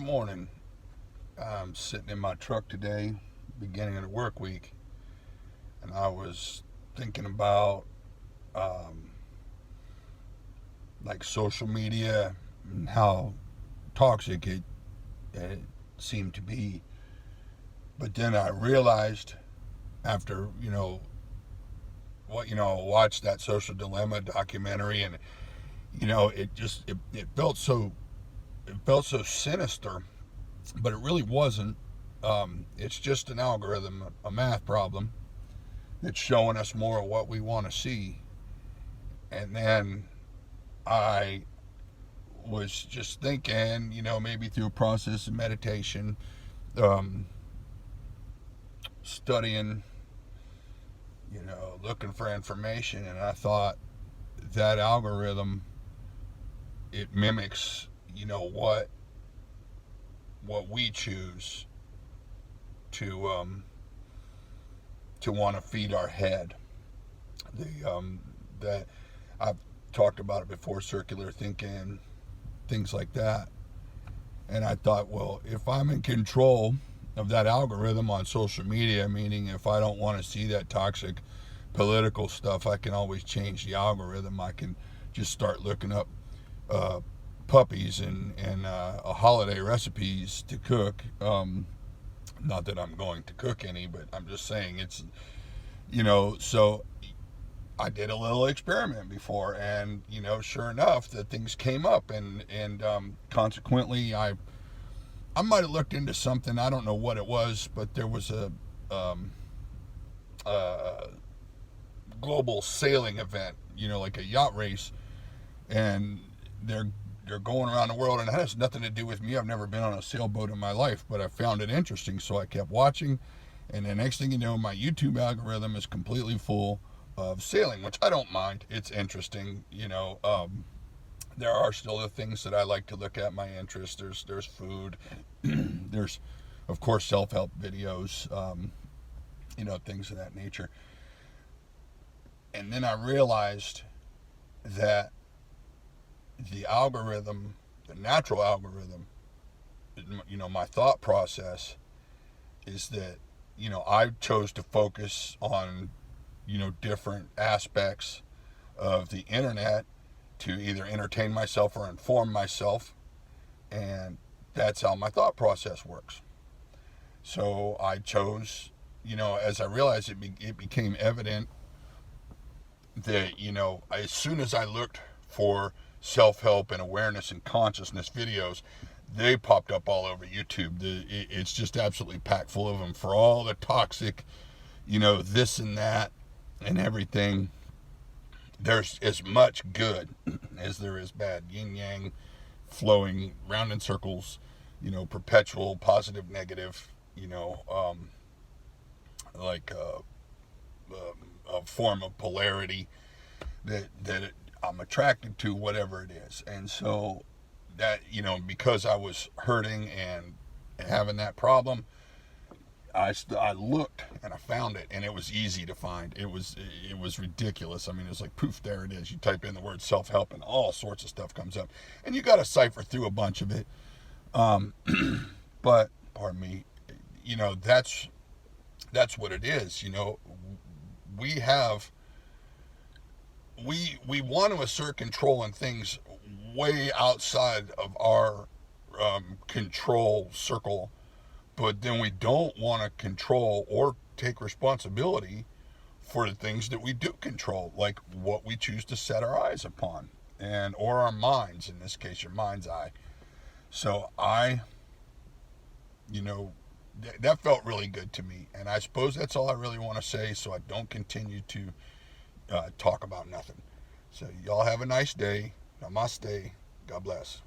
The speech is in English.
morning. I'm sitting in my truck today, beginning of the work week, and I was thinking about um, like social media and how toxic it seemed to be. But then I realized after watched that Social Dilemma documentary, and it felt so sinister, but it really wasn't. It's just an algorithm, a math problem that's showing us more of what we want to see. And then I was just thinking, maybe through a process of meditation, um, studying, looking for information, and I thought that algorithm, it mimics, what we choose to want to feed our head. That I've talked about it before, circular thinking, things like that. And I thought, well, if I'm in control of that algorithm on social media, meaning if I don't want to see that toxic political stuff, I can always change the algorithm. I can just start looking up uh, puppies and holiday recipes to cook. Not that I'm going to cook any, but I'm just saying so I did a little experiment before, and sure enough, that things came up, and consequently, I might have looked into something. I don't know what it was, but there was um, a global sailing event, like a yacht race, and they're going around the world, and that has nothing to do with me. I've never been on a sailboat in my life, but I found it interesting, so I kept watching. And the next thing you know, my YouTube algorithm is completely full of sailing, which I don't mind. It's interesting. There are still the things that I like to look at. My interest. There's food. There's, of course, self-help videos. Things of that nature. And then I realized that the algorithm, the natural algorithm, my thought process is that I chose to focus on different aspects of the internet to either entertain myself or inform myself, and that's how my thought process works. So I chose, as I realized, it became evident that as soon as I looked for self-help and awareness and consciousness videos, they popped up all over YouTube. It's just absolutely packed full of them for all the toxic, this and that and everything. There's as much good as there is bad. Yin yang, flowing round in circles, perpetual positive, negative, like a form of polarity that I'm attracted to, whatever it is. And so that, because I was hurting and having that problem, I looked and I found it, and it was easy to find. It was ridiculous. I mean, it's like poof, there it is. You type in the word self help, and all sorts of stuff comes up, and you got to cipher through a bunch of it. Um, but pardon me, that's what it is. We have we want to assert control in things way outside of our control circle, but then we don't want to control or take responsibility for the things that we do control, like what we choose to set our eyes upon, and or our minds, in this case your mind's eye. So that felt really good to me, and I suppose that's all I really want to say, so I don't continue to talk about nothing. So y'all have a nice day. Namaste. God bless.